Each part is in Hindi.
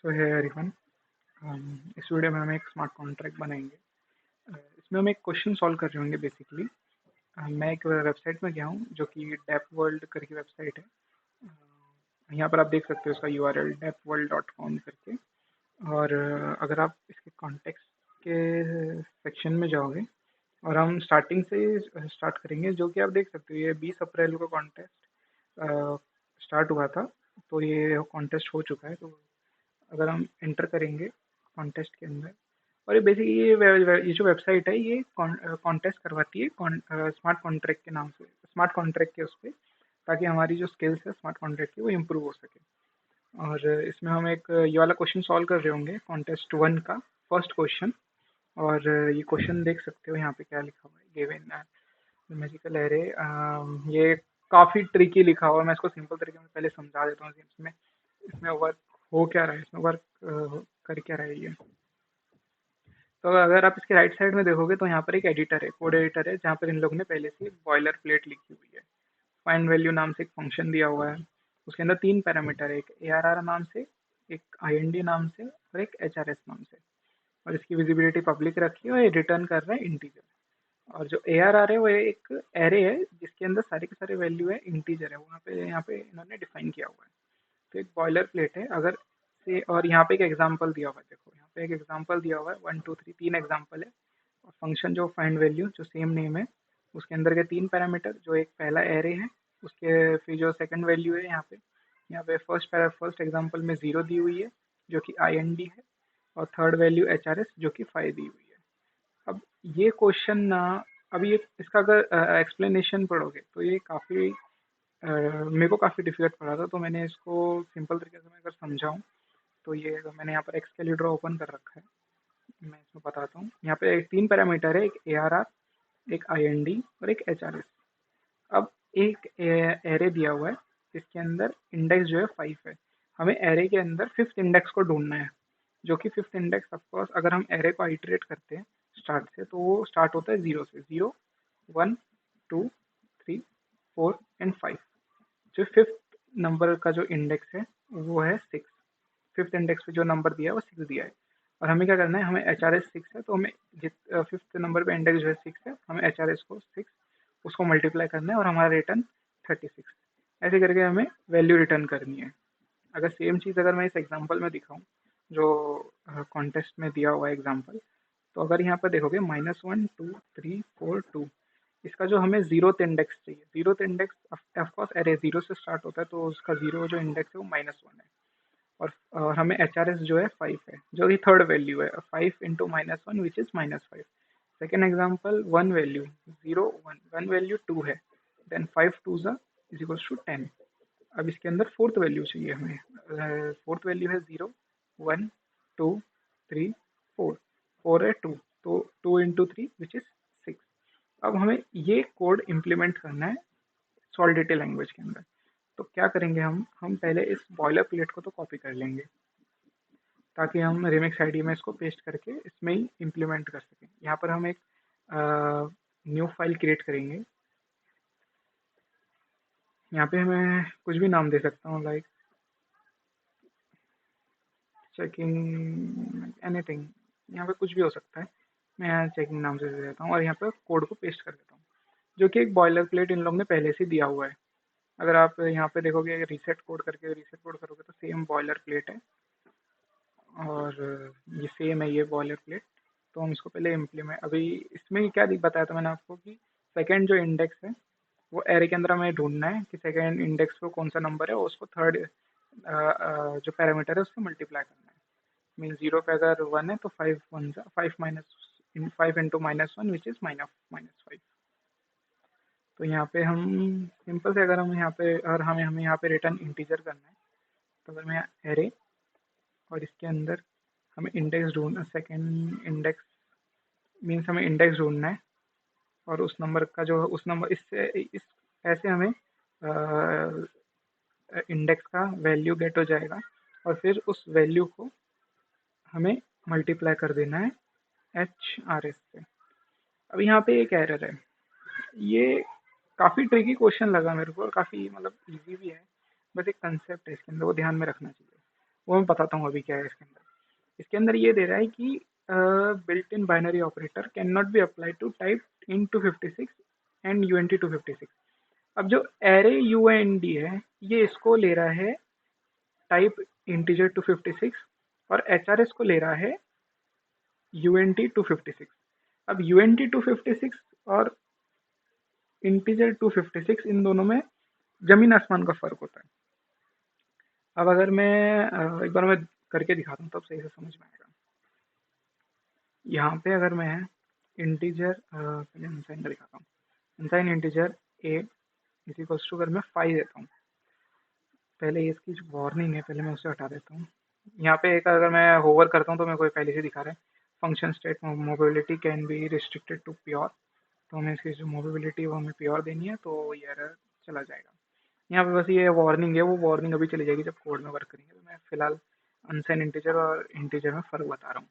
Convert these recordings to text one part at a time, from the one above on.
सो है एवरीवन। इस वीडियो में हम एक स्मार्ट कॉन्ट्रैक्ट बनाएंगे। इसमें हम एक क्वेश्चन सॉल्व कर रहे होंगे बेसिकली। मैं एक वेबसाइट में गया हूँ जो कि डेप वर्ल्ड करके वेबसाइट है। यहाँ पर आप देख सकते हो इसका URL depworld.com करके। और अगर आप इसके कॉन्टेक्स्ट के सेक्शन में जाओगे और हम स्टार्टिंग से स्टार्ट करेंगे, जो कि आप देख सकते हो ये 20 अप्रैल को कॉन्टेस्ट स्टार्ट हुआ था। तो ये कॉन्टेस्ट हो चुका है। तो अगर हम एंटर करेंगे कॉन्टेस्ट के अंदर, और ये बेसिकली ये जो वेबसाइट है ये कॉन्टेस्ट करवाती है स्मार्ट कॉन्ट्रैक्ट के नाम से, स्मार्ट कॉन्ट्रैक्ट के उस पर, ताकि हमारी जो स्किल्स है स्मार्ट कॉन्ट्रैक्ट की वो इम्प्रूव हो सके। और इसमें हम एक ये वाला क्वेश्चन सॉल्व कर रहे होंगे, कॉन्टेस्ट 1 का फर्स्ट क्वेश्चन। और ये क्वेश्चन देख सकते हो यहाँ पे क्या लिखा हुआ है, गिवन मैजिकल एरे। ये काफ़ी ट्रिकी लिखा हुआ है। मैं इसको सिंपल तरीके में पहले समझा देता हूँ कि इसमें इसमें वर्क हो क्या रहा है, इसमें वर्क कर क्या रहा है ये। तो अगर आप इसके राइट साइड में देखोगे तो यहाँ पर एक एडिटर है, कोड एडिटर है, जहाँ पर इन लोगों ने पहले से बॉयलर प्लेट लिखी हुई है। फाइंड वैल्यू नाम से एक फंक्शन दिया हुआ है। उसके अंदर 3 पैरामीटर है, एक ARR नाम से, एक IND नाम से और एक HRS नाम से। और इसकी विजिबिलिटी पब्लिक रखी है और ये रिटर्न कर रहा है इंटीजर। और जो ARR है वो एक एरे है जिसके अंदर सारे के सारे वैल्यू है इंटीजर है, वहाँ पे यहाँ पे इन्होंने डिफाइन किया हुआ है। तो एक बॉयलर प्लेट है अगर से। और यहाँ पे एक एग्जांपल दिया हुआ है, देखो यहाँ पे एक एग्जांपल दिया हुआ है, 1 2 3 3 एग्जांपल है। और फंक्शन जो फाइंड वैल्यू जो सेम नेम है, उसके अंदर के 3 पैरामीटर, जो एक पहला एरे है, उसके फिर जो सेकंड वैल्यू है यहाँ पे फर्स्ट एग्जांपल में 0 दी हुई है जो कि IND है। और थर्ड वैल्यू HRS जो कि 5 दी हुई है। अब ये क्वेश्चन ना, अभी ये इसका अगर एक्सप्लेनेशन पढ़ोगे तो ये काफ़ी मेरे को काफ़ी डिफिकल्ट पड़ा था। तो मैंने इसको सिंपल तरीके से मैं अगर समझाऊँ तो ये मैंने यहाँ पर एक्सकेल्यूटर ओपन कर रखा है, मैं इसमें बताता हूँ। यहाँ पे 3 पैरामीटर है, एक ARR, एक IND और एक HRS। अब एक एरे दिया हुआ है जिसके अंदर इंडेक्स जो है 5 है। हमें एरे के अंदर फिफ्थ इंडेक्स को ढूंढना है, जो कि फिफ्थ इंडेक्स ऑफकोर्स अगर हम एरे को आइटरेट करते हैं स्टार्ट से तो वो स्टार्ट होता है 0 से। 0 1 2 3 4 एंड 5। जो फिफ्थ नंबर का जो इंडेक्स है वो है 6। फिफ्थ इंडेक्स पे जो नंबर दिया है वो 6 दिया है। और हमें क्या करना है, हमें HRS 6 है तो हमें फिफ्थ नंबर पे इंडेक्स जो है 6 है, हमें HRS को 6 उसको मल्टीप्लाई करना है और हमारा रिटर्न 36। ऐसे करके हमें वैल्यू रिटर्न करनी है। अगर सेम चीज़ अगर मैं इस एग्जांपल में दिखाऊं जो कॉन्टेस्ट में दिया हुआ है एग्जांपल, तो अगर यहाँ पर देखोगे -1 2 3 4 2, इसका जो हमें जीरोथ इंडेक्स चाहिए, जीरोथ इंडेक्स ऑफकोर्स एरे 0 से स्टार्ट होता है तो उसका जीरो जो इंडेक्स है वो -1 है। और हमें HRS जो है 5 है, जो कि थर्ड वैल्यू है, 5 into -1 which is -5। Second example 1 value 0 1, 1 value 2 है, देन 5 2 इज इक्वल्स टू 10। अब इसके अंदर फोर्थ वैल्यू चाहिए हमें। फोर्थ वैल्यू है 0 1 2 3 4, 4 है 2, तो 2 इंटू 3 विच इज़ 6। अब हमें ये कोड इम्प्लीमेंट करना है सॉलिडिटी लैंग्वेज के अंदर। तो क्या करेंगे, हम पहले इस बॉयलर प्लेट को तो कॉपी कर लेंगे ताकि हम रिमिक्स आईडी में इसको पेस्ट करके इसमें ही इम्प्लीमेंट कर सकें। यहाँ पर हम एक न्यू फाइल क्रिएट करेंगे। यहाँ पे मैं कुछ भी नाम दे सकता हूँ, लाइक चेकिंग एनीथिंग, यहाँ पे कुछ भी हो सकता है। मैं यहाँ चेकिंग नाम से दे देता हूँ और यहाँ पे कोड को पेस्ट कर देता हूँ, जो कि एक बॉयलर प्लेट इन लोग ने पहले से दिया हुआ है। अगर आप यहाँ पे देखोगे रीसेट कोड करके रीसेट कोड करोगे तो सेम बॉयलर प्लेट है और ये सेम है ये बॉयलर प्लेट। तो हम इसको पहले इम्प्लीमेंट, अभी इसमें क्या बताया था मैंने आपको कि सेकंड जो इंडेक्स है वो एरे के अंदर हमें ढूंढना है कि सेकंड इंडेक्स पे कौन सा नंबर है और उसको थर्ड जो पैरामीटर है उससे मल्टीप्लाई करना है। मीन 0 पे अगर 1 है तो 5 1 5 माइनस 5 इंटू -1 विच इज़ -5। तो यहाँ पे हम सिंपल से अगर हम यहाँ पे, और हमें हमें यहाँ पे रिटर्न इंटीजर करना है, तो अगर मैं एरे और इसके अंदर हमें इंडेक्स ढूंढना, सेकंड इंडेक्स मीन्स हमें इंडेक्स ढूंढना है। और उस नंबर का जो उस नंबर इससे इस ऐसे हमें इंडेक्स का वैल्यू गेट हो जाएगा और फिर उस वैल्यू को हमें मल्टीप्लाई कर देना है HRS से। अब यहाँ पे एक एरर है, ये काफ़ी ट्रिकी क्वेश्चन लगा मेरे को और काफ़ी मतलब इजी भी है। बस एक कंसेप्ट है इसके अंदर, वो ध्यान में रखना चाहिए। वो मैं बताता हूँ अभी क्या है इसके अंदर। इसके अंदर ये दे रहा है कि built in binary operator can not be apply to type in 256 and UNT 256। अब जो एरे यूएनडी है ये इसको ले रहा है टाइप इंटीजर 256 और एचआरएस को ले रहा है यूएनटी 256। अब यूएनटी 256 और इंटीजर 256 इन दोनों में जमीन आसमान का फर्क होता है। अब अगर मैं एक बार मैं करके दिखाता हूँ तब सही से समझ में आएगा। यहाँ पे अगर मैं इंटीजर पहले अनसाइन का दिखाता हूँ। Unsigned integer a is equals to अगर मैं 5 देता हूँ, पहले इसकी जो वार्निंग है पहले मैं उसे हटा देता हूँ। यहाँ पे एक अगर मैं होवर करता हूँ तो मेरे को पहले से दिखा रहा है function state mobility can be restricted to pure. तो हमें इसकी जो मोबिलिटी है वो हमें प्योर देनी है, तो ये एरर चला जाएगा। यहाँ पे बस ये वार्निंग है, वो वार्निंग अभी चली जाएगी जब कोड में वर्क करेंगे। तो मैं फिलहाल अनसाइन इंटीजर और इंटीजर में फ़र्क बता रहा हूँ।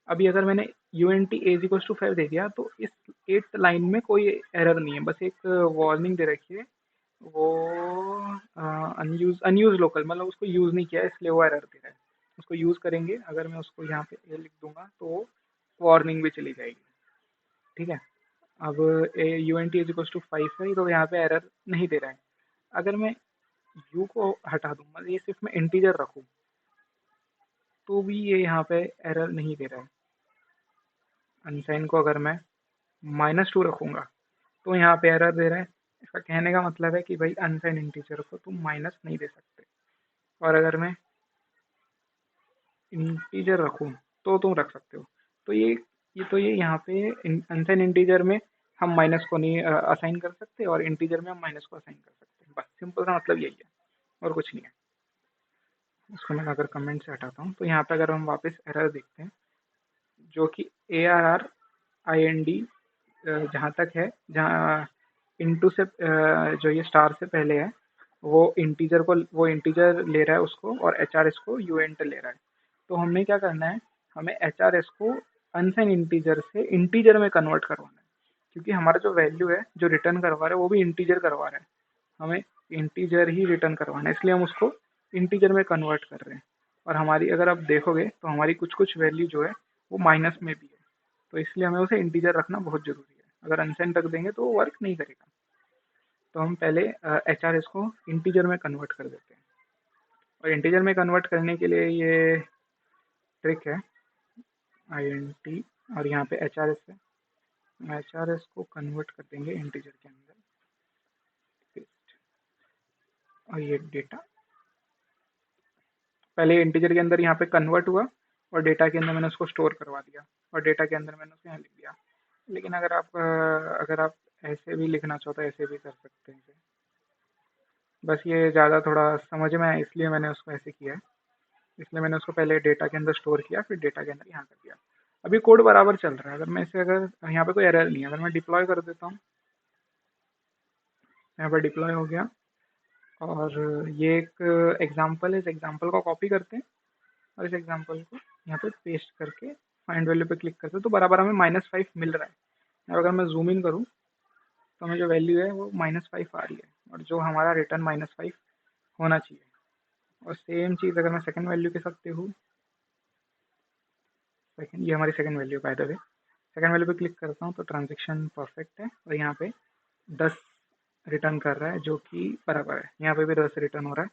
अभी अगर मैंने u n t as equals to 5 दे दिया तो इस 8th लाइन में कोई एरर नहीं है, बस एक वार्निंग दे रखी है वो अनयूज लोकल, मतलब उसको यूज़ नहीं किया इसलिए वो एरर दे रहा है। उसको यूज़ करेंगे अगर मैं उसको यहाँ पे ए लिख दूंगा तो वार्निंग भी चली जाएगी। ठीक है, अब u n t as equals to 5 है तो यहाँ पे एरर नहीं दे रहा है। अगर मैं यू को हटा दूँ, मतलब ये सिर्फ मैं इंटीजर रखूँ तो भी ये यहाँ पे एरर नहीं दे रहा है। अनसाइन को अगर मैं -2 रखूँगा तो यहाँ पे एरर दे रहा है। इसका कहने का मतलब है कि भाई अनसाइन इंटीजर को तुम माइनस नहीं दे सकते, और अगर मैं इंटीजर रखूँ तो तुम रख सकते हो। तो ये यहाँ पे अनसाइन इंटीजर में हम माइनस को नहीं असाइन कर सकते और इंटीजर में हम माइनस को असाइन कर सकते हैं। बस सिंपल सा मतलब यही है और कुछ नहीं है। इसको मैं अगर कमेंट से हटाता हूँ तो यहाँ पे अगर हम वापस एरर देखते हैं जो कि ARRIND जहाँ तक है, जहाँ इंटू से जो ये स्टार से पहले है वो इंटीजर ले रहा है उसको, और एचआरएस को यूएंट ले रहा है। तो हमें क्या करना है, हमें एचआरएस को अनसाइन इंटीजर से इंटीजर में कन्वर्ट करवाना है, क्योंकि हमारा जो वैल्यू है जो रिटर्न करवा रहा है वो भी इंटीजर करवा रहा है। हमें इंटीजर ही रिटर्न करवाना है, इसलिए हम उसको इंटीजर में कन्वर्ट कर रहे हैं। और हमारी अगर आप देखोगे तो हमारी कुछ कुछ वैल्यू जो है वो माइनस में भी है, तो इसलिए हमें उसे इंटीजर रखना बहुत ज़रूरी है। अगर अनसाइन रख देंगे तो वो वर्क नहीं करेगा। तो हम पहले एचआरएस को इंटीजर में कन्वर्ट कर देते हैं, और इंटीजर में कन्वर्ट करने के लिए ये ट्रिक है INT, और यहाँ पे एचआरएस है। एचआरएस को कन्वर्ट कर देंगे इंटीजर के अंदर, और ये डेटा पहले इंटीजर के अंदर यहाँ पे कन्वर्ट हुआ और डेटा के अंदर मैंने उसको स्टोर करवा दिया, और डेटा के अंदर मैंने उसे यहाँ लिख दिया। लेकिन अगर आप ऐसे भी लिखना चाहो तो ऐसे भी कर सकते हैं। बस ये ज़्यादा थोड़ा समझ में आया इसलिए मैंने उसको ऐसे किया है। इसलिए मैंने उसको पहले डेटा के अंदर स्टोर किया, फिर डेटा के अंदर यहाँ कर दिया। अभी कोड बराबर चल रहा है। अगर मैं इसे अगर यहाँ पे कोई एरर नहीं है, अगर मैं डिप्लॉय कर देता हूँ, यहाँ पर डिप्लॉय हो गया, और ये एक एग्जांपल है। इस एग्जांपल को कॉपी करते हैं और इस एग्जांपल को यहाँ पे पेस्ट करके फाइंड वैल्यू पे क्लिक करते हैं, तो बराबर हमें -5 मिल रहा है। और अगर मैं जूम इन करूँ तो हमें जो वैल्यू है वो -5 आ रही है, और जो हमारा रिटर्न -5 होना चाहिए। और सेम चीज़ अगर मैं सेकंड वैल्यू के साथ देखूँ, ये हमारी second value by the way, second value पे क्लिक करता हूँ तो ट्रांजेक्शन परफेक्ट है, और यहाँ पे 10 रिटर्न कर रहा है जो कि बराबर है। यहाँ पे भी 10 रिटर्न हो रहा है,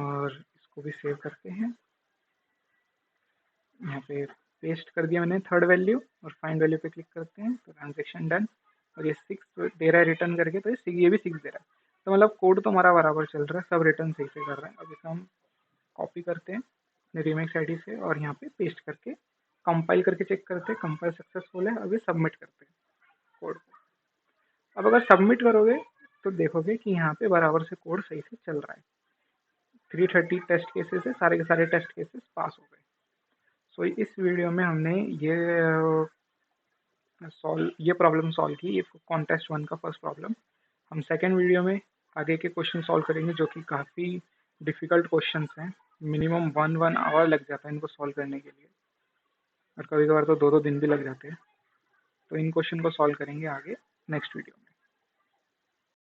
और इसको भी सेव करते हैं। यहाँ पे पेस्ट कर दिया मैंने थर्ड वैल्यू, और फाइंड वैल्यू पे क्लिक करते हैं तो ट्रांजेक्शन डन। और ये 6 दे रहा है रिटर्न करके, तो ये भी 6 दे रहा है। तो मतलब कोड तो हमारा बराबर चल रहा है, सब रिटर्न सही से कर रहा है। अब इसे हम कॉपी करते हैं अपने रीमेक्स आईडी से और यहाँ पे पेस्ट करके कंपाइल करके चेक करते हैं, कंपाइल सक्सेसफुल है। अभी सबमिट करते हैं कोड को। अब अगर सबमिट करोगे तो देखोगे कि यहाँ पे बराबर से कोड सही से चल रहा है। 330 टेस्ट केसेस है, सारे के सारे टेस्ट केसेस पास हो गए। सो इस वीडियो में हमने ये प्रॉब्लम सॉल्व की, ये कॉन्टेस्ट 1 का फर्स्ट प्रॉब्लम। हम सेकेंड वीडियो में आगे के क्वेश्चन सॉल्व करेंगे जो कि काफ़ी डिफ़िकल्ट क्वेश्चंस हैं। मिनिमम 1 आवर लग जाता है इनको सॉल्व करने के लिए, और कभी कभार तो 2 दिन भी लग जाते हैं। तो इन क्वेश्चन को सॉल्व करेंगे आगे नेक्स्ट वीडियो में।